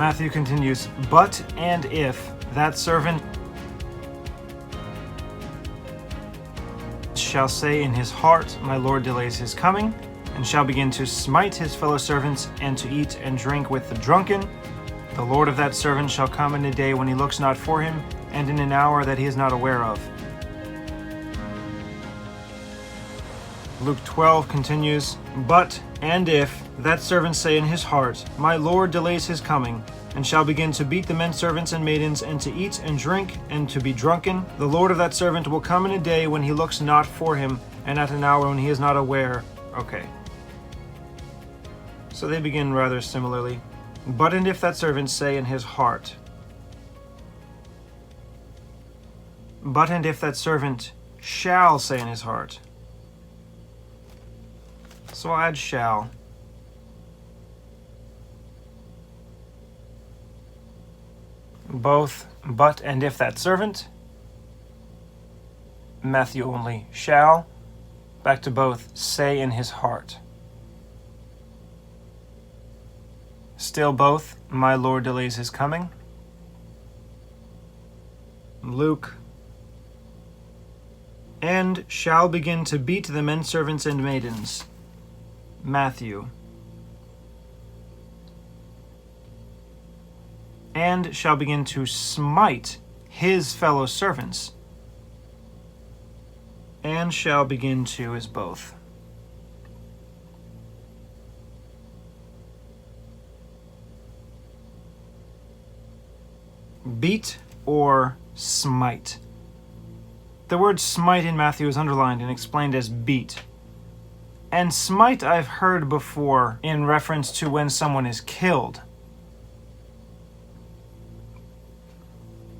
Matthew continues, "But and if that servant shall say in his heart, My Lord delays his coming, and shall begin to smite his fellow servants, and to eat and drink with the drunken, the Lord of that servant shall come in a day when he looks not for him, and in an hour that he is not aware of." Luke 12 continues, "But and if that servant say in his heart, My Lord delays his coming, and shall begin to beat the men servants and maidens, and to eat and drink, and to be drunken, the Lord of that servant will come in a day when he looks not for him, and at an hour when he is not aware." Okay. So they begin rather similarly. "But and if that servant say in his heart." But and if that servant shall say in his heart. So I'll add shall. Both but and if that servant. Matthew only shall. Back to both say in his heart. Still both my Lord delays his coming. Luke. And shall begin to beat the men servants and maidens. Matthew. And shall begin to smite his fellow servants. And shall begin to is both. Beat or smite. The word smite in Matthew is underlined and explained as beat. And smite I've heard before in reference to when someone is killed.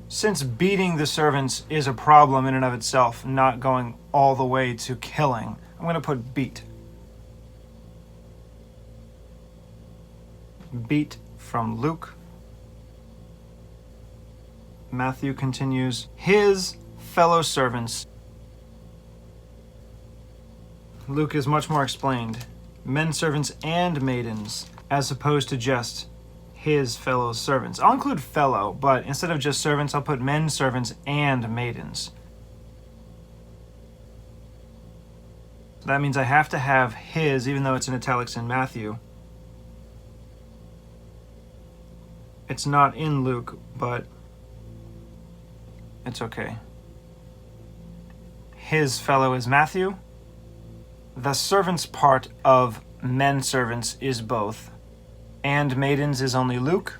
Since beating the servants is a problem in and of itself, not going all the way to killing, I'm going to put beat. Beat from Luke. Matthew continues, his fellow servants. Luke is much more explained. Men servants and maidens, as opposed to just his fellow servants. I'll include fellow, but instead of just servants, I'll put men servants and maidens. That means I have to have his, even though it's in italics in Matthew. It's not in Luke, but it's okay. His fellow is Matthew. The servants part of men servants is both. And maidens is only Luke.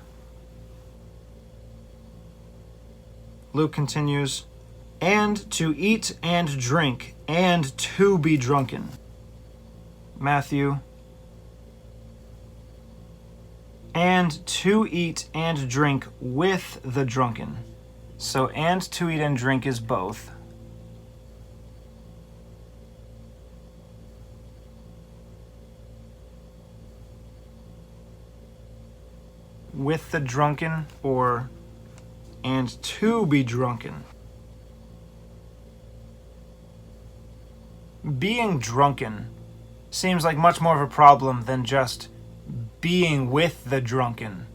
Luke continues, and to eat and drink, and to be drunken. Matthew. And to eat and drink with the drunken. So, and to eat and drink is both. With the drunken, or and to be drunken. Being drunken seems like much more of a problem than just being with the drunken.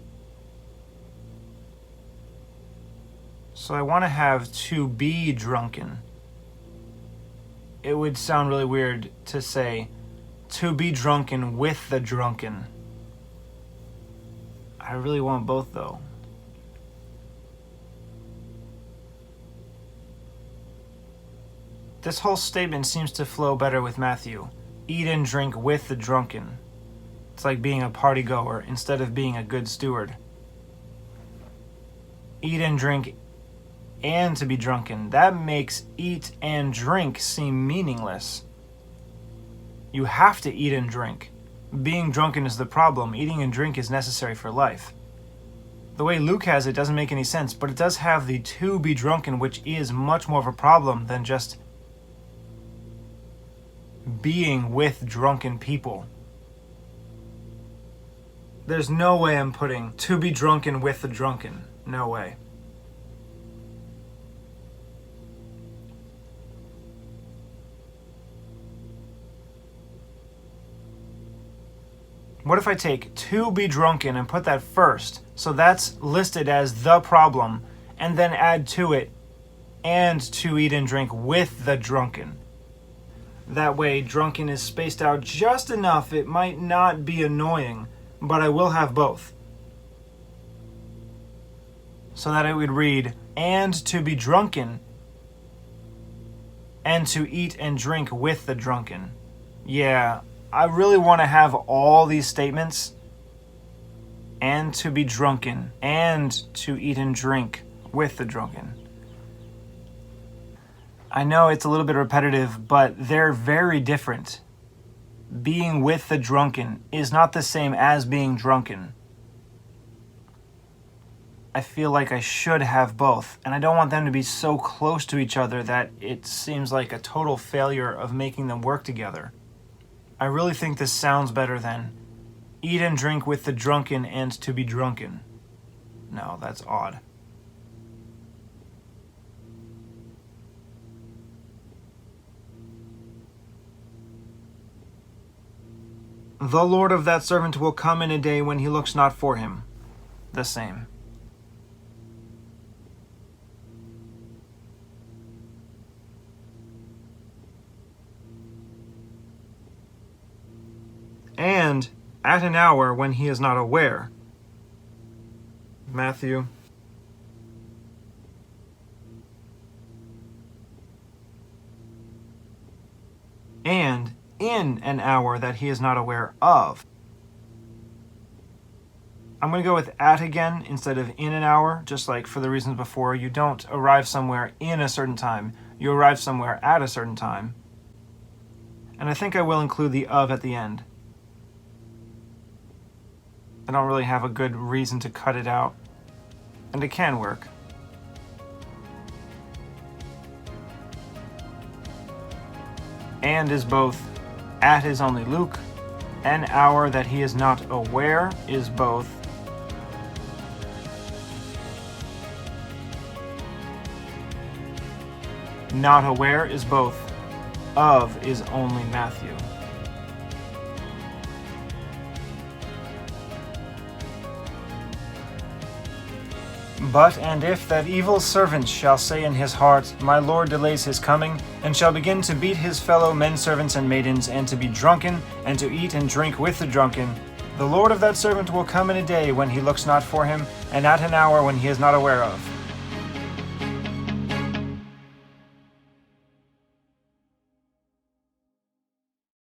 So I want to have to be drunken. It would sound really weird to say to be drunken with the drunken. I really want both, though. This whole statement seems to flow better with Matthew. Eat and drink with the drunken. It's like being a party goer instead of being a good steward. Eat and drink and to be drunken. That makes eat and drink seem meaningless. You have to eat and drink. Being drunken is the problem. Eating and drink is necessary for life. The way Luke has it doesn't make any sense, but it does have the to be drunken, which is much more of a problem than just being with drunken people. There's no way I'm putting to be drunken with the drunken. No way. What if I take to be drunken and put that first, so that's listed as the problem, and then add to it, and to eat and drink with the drunken. That way, drunken is spaced out just enough it might not be annoying, but I will have both. So that it would read, and to be drunken, and to eat and drink with the drunken. Yeah, I really want to have all these statements, and to be drunken, and to eat and drink with the drunken. I know it's a little bit repetitive, but they're very different. Being with the drunken is not the same as being drunken. I feel like I should have both, and I don't want them to be so close to each other that it seems like a total failure of making them work together. I really think this sounds better than eat and drink with the drunken and to be drunken. No, that's odd. The Lord of that servant will come in a day when he looks not for him. The same. And at an hour when he is not aware. Matthew. And in an hour that he is not aware of. I'm going to go with at again instead of in an hour, just like for the reasons before. You don't arrive somewhere in a certain time. You arrive somewhere at a certain time. And I think I will include the of at the end. I don't really have a good reason to cut it out. And it can work. And is both at is only Luke. An hour that he is not aware is both. Not aware is both. Of is only Matthew. But and if that evil servant shall say in his heart, My Lord delays his coming, and shall begin to beat his fellow men servants and maidens, and to be drunken, and to eat and drink with the drunken, the Lord of that servant will come in a day when he looks not for him, and at an hour when he is not aware of.